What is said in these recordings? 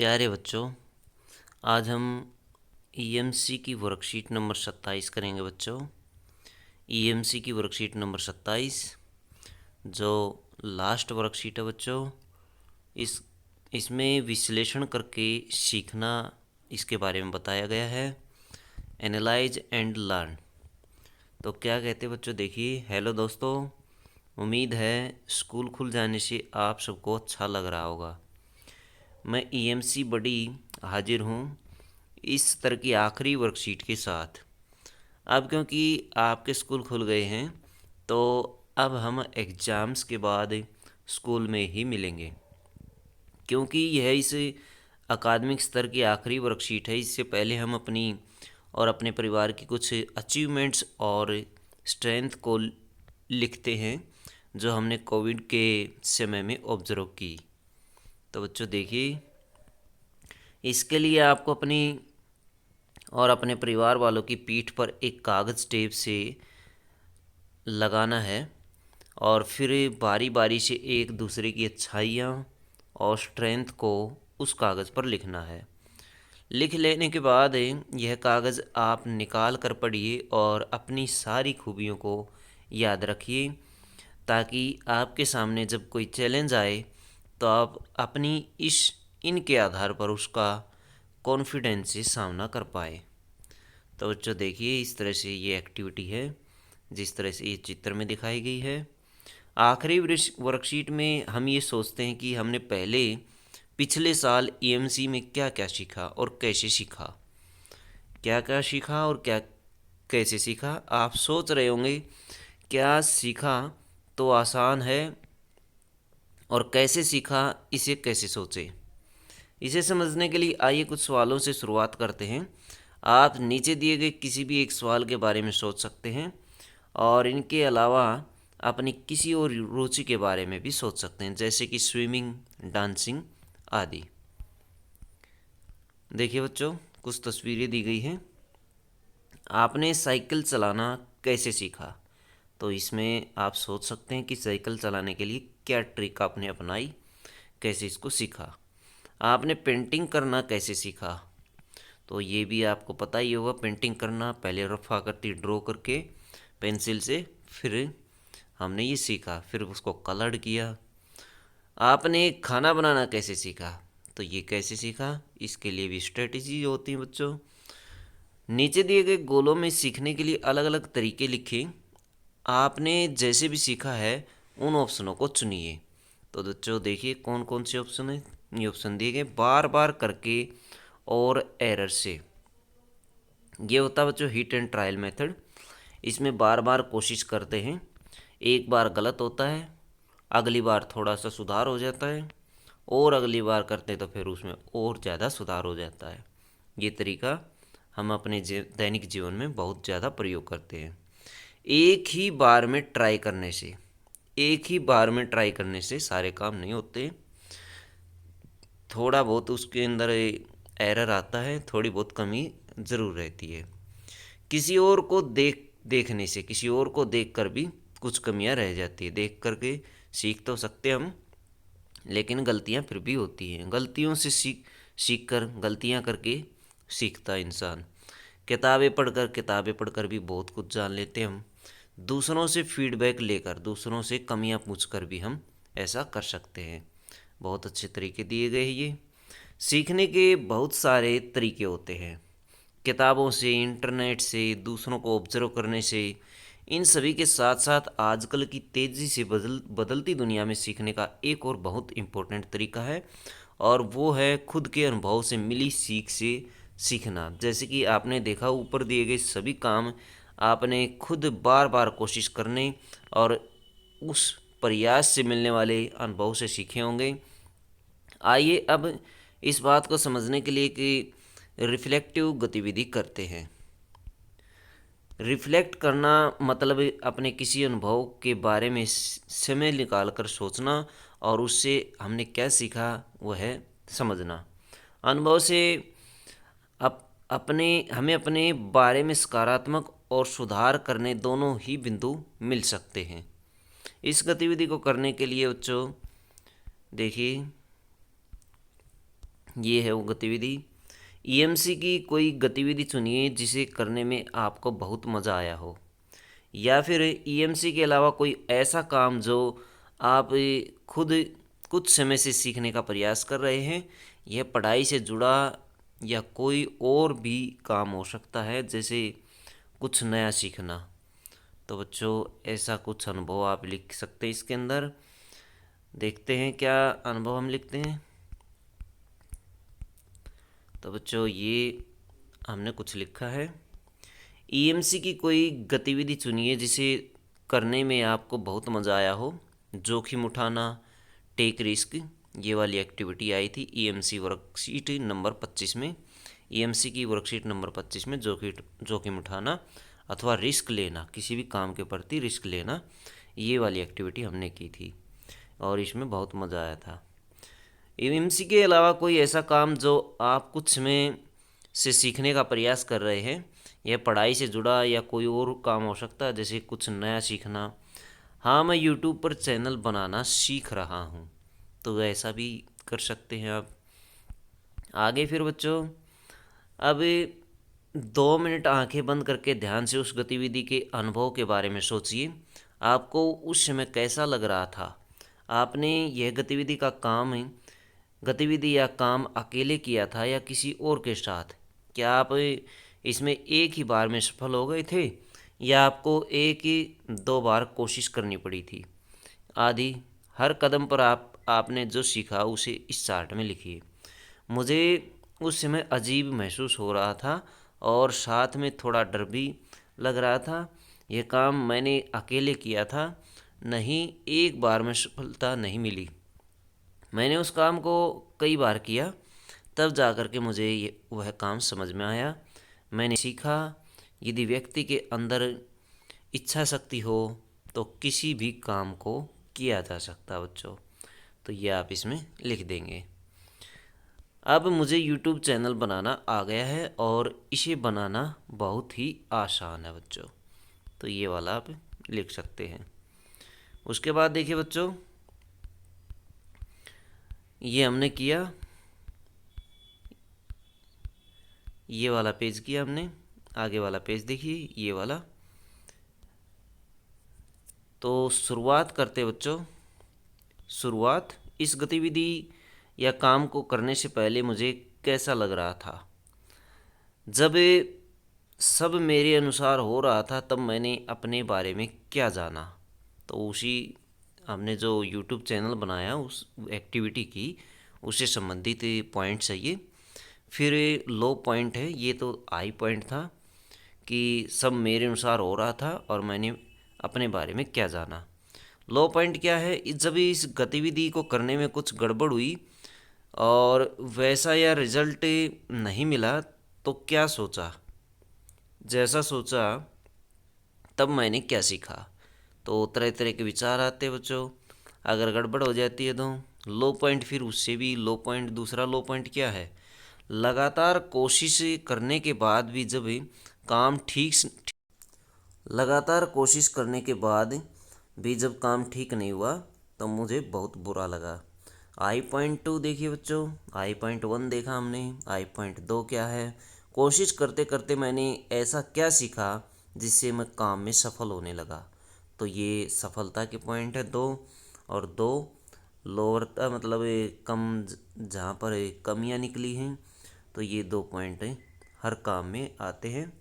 प्यारे बच्चों, आज हम ईएमसी की वर्कशीट नंबर 27 करेंगे बच्चों। ईएमसी की वर्कशीट नंबर 27 जो लास्ट वर्कशीट है बच्चों। इस इसमें विश्लेषण करके सीखना इसके बारे में बताया गया है। Analyse and learn. तो क्या कहते हैं बच्चों, देखिए। हेलो दोस्तों, उम्मीद है स्कूल खुल जाने से आप सबको अच्छा लग रहा होगा। मैं ईएमसी बड़ी हाजिर हूँ इस सत्र की आखिरी वर्कशीट के साथ। अब क्योंकि आपके स्कूल खुल गए हैं तो अब हम एग्ज़ाम्स के बाद स्कूल में ही मिलेंगे, क्योंकि यह इस अकादमिक स्तर की आखिरी वर्कशीट है। इससे पहले हम अपनी और अपने परिवार की कुछ अचीवमेंट्स और स्ट्रेंथ को लिखते हैं जो हमने कोविड के समय में ऑब्जर्व की। तो बच्चों देखिए, इसके लिए आपको अपनी और अपने परिवार वालों की पीठ पर एक कागज़ टेप से लगाना है और फिर बारी बारी से एक दूसरे की अच्छाइयाँ और स्ट्रेंथ को उस कागज़ पर लिखना है। लिख लेने के बाद यह कागज़ आप निकाल कर पढ़िए और अपनी सारी खूबियों को याद रखिए, ताकि आपके सामने जब कोई चैलेंज आए तो आप अपनी इनके आधार पर उसका कॉन्फिडेंस से सामना कर पाए। तो बच्चों देखिए, इस तरह से ये एक्टिविटी है जिस तरह से ये चित्र में दिखाई गई है। आखिरी वर्कशीट में हम ये सोचते हैं कि हमने पहले पिछले साल ईएमसी में क्या क्या सीखा और कैसे सीखा। क्या क्या सीखा और क्या कैसे सीखा। आप सोच रहे होंगे क्या सीखा तो आसान है और कैसे सीखा इसे कैसे सोचें। इसे समझने के लिए आइए कुछ सवालों से शुरुआत करते हैं। आप नीचे दिए गए किसी भी एक सवाल के बारे में सोच सकते हैं और इनके अलावा अपनी किसी और रुचि के बारे में भी सोच सकते हैं, जैसे कि स्विमिंग, डांसिंग आदि। देखिए बच्चों, कुछ तस्वीरें दी गई हैं। आपने साइकिल चलाना कैसे सीखा। तो इसमें आप सोच सकते हैं कि साइकिल चलाने के लिए क्या ट्रिक आपने अपनाई, कैसे इसको सीखा। आपने पेंटिंग करना कैसे सीखा। तो ये भी आपको पता ही होगा, पेंटिंग करना पहले रफ़ आकृति ड्रॉ करके पेंसिल से, फिर हमने ये सीखा, फिर उसको कलर्ड किया। आपने खाना बनाना कैसे सीखा। तो ये कैसे सीखा, इसके लिए भी स्ट्रेटजी होती है बच्चों। नीचे दिए गए गोलों में सीखने के लिए अलग अलग तरीके लिखें। आपने जैसे भी सीखा है उन ऑप्शनों को चुनिए। तो बच्चों देखिए कौन कौन से ऑप्शन है। ये ऑप्शन दिए गए बार बार करके और एरर से। ये होता है बच्चों हिट एंड ट्रायल मेथड। इसमें बार बार कोशिश करते हैं, एक बार गलत होता है, अगली बार थोड़ा सा सुधार हो जाता है, और अगली बार करते हैं तो फिर उसमें और ज़्यादा सुधार हो जाता है। ये तरीका हम अपने दैनिक जीवन में बहुत ज़्यादा प्रयोग करते हैं। एक ही बार में ट्राई करने से सारे काम नहीं होते। थोड़ा बहुत उसके अंदर एरर आता है, थोड़ी बहुत कमी ज़रूर रहती है। किसी और को देख कर भी कुछ कमियां रह जाती है। देख कर के सीख तो सकते हम, लेकिन गलतियां फिर भी होती हैं। गलतियों से सीख कर गलतियां करके सीखता है इंसान। किताबें पढ़कर भी बहुत कुछ जान लेते हैं हम। दूसरों से फीडबैक लेकर, दूसरों से कमियां पूछकर भी हम ऐसा कर सकते हैं। बहुत अच्छे तरीके दिए गए हैं ये। सीखने के बहुत सारे तरीके होते हैं, किताबों से, इंटरनेट से, दूसरों को ऑब्जर्व करने से। इन सभी के साथ साथ आजकल की तेज़ी से बदलती दुनिया में सीखने का एक और बहुत इम्पोर्टेंट तरीका है, और वो है खुद के अनुभव से मिली सीख से सीखना। जैसे कि आपने देखा, ऊपर दिए गए सभी काम आपने खुद बार बार कोशिश करने और उस प्रयास से मिलने वाले अनुभव से सीखे होंगे। आइए अब इस बात को समझने के लिए कि रिफ्लेक्टिव गतिविधि करते हैं। रिफ्लेक्ट करना मतलब अपने किसी अनुभव के बारे में समय निकाल कर सोचना और उससे हमने क्या सीखा वह है समझना। अनुभव से हमें अपने बारे में सकारात्मक और सुधार करने दोनों ही बिंदु मिल सकते हैं। इस गतिविधि को करने के लिए बच्चों देखिए, ये है वो गतिविधि। ईएमसी की कोई गतिविधि चुनिए जिसे करने में आपको बहुत मज़ा आया हो, या फिर ईएमसी के अलावा कोई ऐसा काम जो आप खुद कुछ समय से सीखने का प्रयास कर रहे हैं। यह पढ़ाई से जुड़ा या कोई और भी काम हो सकता है, जैसे कुछ नया सीखना। तो बच्चों, ऐसा कुछ अनुभव आप लिख सकते हैं इसके अंदर। देखते हैं क्या अनुभव हम लिखते हैं। तो बच्चों, ये हमने कुछ लिखा है। ईएमसी की कोई गतिविधि चुनिए जिसे करने में आपको बहुत मज़ा आया हो। जोखिम उठाना, टेक रिस्क, ये वाली एक्टिविटी आई थी ईएमसी वर्कशीट नंबर 25 में। ईएमसी की वर्कशीट नंबर 25 में जोखिम उठाना अथवा रिस्क लेना, किसी भी काम के प्रति रिस्क लेना, ये वाली एक्टिविटी हमने की थी और इसमें बहुत मज़ा आया था। ईएमसी के अलावा कोई ऐसा काम जो आप कुछ समय से सीखने का प्रयास कर रहे हैं। यह पढ़ाई से जुड़ा या कोई और काम हो सकता है, जैसे कुछ नया सीखना। हाँ, मैं यूट्यूब पर चैनल बनाना सीख रहा हूँ, तो ऐसा भी कर सकते हैं आप। आगे फिर बच्चों, अब 2 मिनट आंखें बंद करके ध्यान से उस गतिविधि के अनुभव के बारे में सोचिए। आपको उस समय कैसा लग रहा था? आपने यह गतिविधि या काम अकेले किया था या किसी और के साथ? क्या आप इसमें एक ही बार में सफल हो गए थे या आपको एक ही दो बार कोशिश करनी पड़ी थी? आदि हर कदम पर आपने जो सीखा उसे इस चार्ट में लिखिए। मुझे उस समय अजीब महसूस हो रहा था और साथ में थोड़ा डर भी लग रहा था। यह काम मैंने अकेले किया था, नहीं एक बार में सफलता नहीं मिली। मैंने उस काम को कई बार किया, तब जा कर के मुझे वह काम समझ में आया। मैंने सीखा, यदि व्यक्ति के अंदर इच्छा शक्ति हो तो किसी भी काम को किया जा सकता है बच्चों। तो ये आप इसमें लिख देंगे। अब मुझे यूट्यूब चैनल बनाना आ गया है और इसे बनाना बहुत ही आसान है बच्चों। तो ये वाला आप लिख सकते हैं। उसके बाद देखिए बच्चों, ये हमने किया, ये वाला पेज किया हमने। आगे वाला पेज देखिए, ये वाला। तो शुरुआत करते बच्चों। शुरुआत, इस गतिविधि या काम को करने से पहले मुझे कैसा लग रहा था? जब सब मेरे अनुसार हो रहा था तब मैंने अपने बारे में क्या जाना? तो उसी हमने जो यूट्यूब चैनल बनाया उस एक्टिविटी की, उससे संबंधित पॉइंट्स है ये। फिर लो पॉइंट है, ये तो हाई पॉइंट था कि सब मेरे अनुसार हो रहा था और मैंने अपने बारे में क्या जाना। लो पॉइंट क्या है? जब इस गतिविधि को करने में कुछ गड़बड़ हुई और वैसा या रिजल्ट नहीं मिला तो क्या सोचा, जैसा सोचा तब मैंने क्या सीखा। तो तरह तरह के विचार आते हैं बच्चों, अगर गड़बड़ हो जाती है तो। लो पॉइंट, फिर उससे भी लो पॉइंट, दूसरा लो पॉइंट क्या है? लगातार कोशिश करने के बाद भी जब काम ठीक लगातार कोशिश करने के बाद भी जब काम ठीक नहीं हुआ तो मुझे बहुत बुरा लगा। I.2 देखिए बच्चों, I.1 देखा हमने, I.2 क्या है? कोशिश करते करते मैंने ऐसा क्या सीखा जिससे मैं काम में सफल होने लगा। तो ये सफलता के पॉइंट है दो। और दो लोअरता मतलब कम, जहाँ पर कमियाँ निकली हैं, तो ये 2 पॉइंट हर काम में आते हैं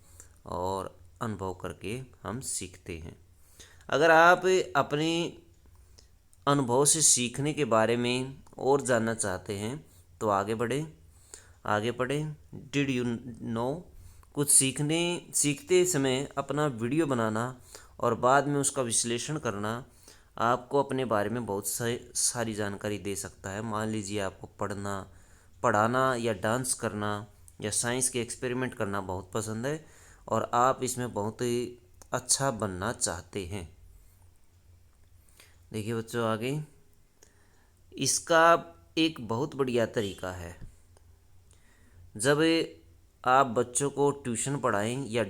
और अनुभव करके हम सीखते हैं। अगर आप अपने अनुभव से सीखने के बारे में और जानना चाहते हैं तो आगे पढ़ें। डिड यू नो, कुछ सीखते समय अपना वीडियो बनाना और बाद में उसका विश्लेषण करना आपको अपने बारे में बहुत सारी जानकारी दे सकता है। मान लीजिए आपको पढ़ाना या डांस करना या साइंस के एक्सपेरिमेंट करना बहुत पसंद है और आप इसमें बहुत ही अच्छा बनना चाहते हैं। देखिए बच्चों, आगे इसका एक बहुत बढ़िया तरीका है। जब आप बच्चों को ट्यूशन पढ़ाएं या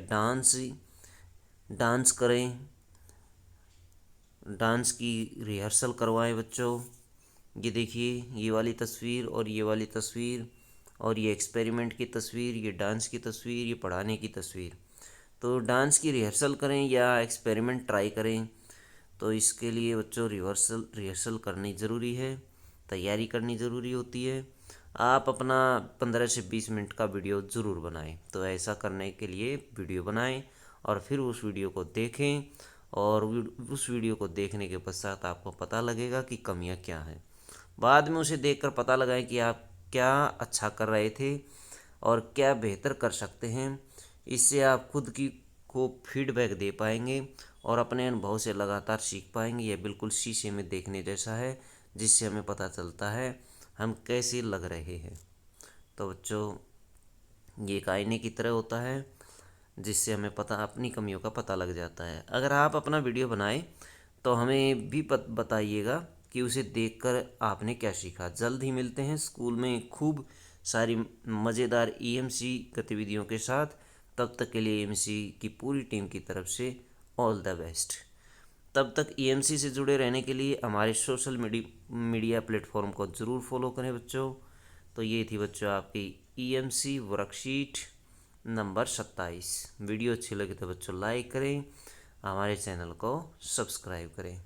डांस करें, डांस की रिहर्सल करवाएं बच्चों। ये देखिए, ये वाली तस्वीर और ये वाली तस्वीर, और ये एक्सपेरिमेंट की तस्वीर, ये डांस की तस्वीर, ये पढ़ाने की तस्वीर। तो डांस की रिहर्सल करें या एक्सपेरिमेंट ट्राई करें, तो इसके लिए बच्चों रिहर्सल करनी ज़रूरी है, तैयारी करनी ज़रूरी होती है। आप अपना 15 से 20 मिनट का वीडियो ज़रूर बनाएं। तो ऐसा करने के लिए वीडियो बनाएं और फिर उस वीडियो को देखें, और उस वीडियो को देखने के पश्चात आपको पता लगेगा कि कमियां क्या हैं। बाद में उसे देखकर पता लगाएं कि आप क्या अच्छा कर रहे थे और क्या बेहतर कर सकते हैं। इससे आप खुद की को फीडबैक दे पाएंगे और अपने अनुभव से लगातार सीख पाएंगे। यह बिल्कुल शीशे में देखने जैसा है, जिससे हमें पता चलता है हम कैसे लग रहे हैं। तो बच्चों, ये एक आईने की तरह होता है, जिससे हमें अपनी कमियों का पता लग जाता है। अगर आप अपना वीडियो बनाएं तो हमें भी बताइएगा कि उसे देखकर आपने क्या सीखा। जल्द ही मिलते हैं स्कूल में खूब सारी मज़ेदार ईएमसी गतिविधियों के साथ। तब तक के लिए ईएमसी की पूरी टीम की तरफ से ऑल द बेस्ट। तब तक ईएमसी से जुड़े रहने के लिए हमारे सोशल मीडिया प्लेटफॉर्म को ज़रूर फॉलो करें बच्चों। तो ये थी बच्चों आपकी ईएमसी वर्कशीट नंबर 27। वीडियो अच्छी लगे तो बच्चों लाइक करें, हमारे चैनल को सब्सक्राइब करें।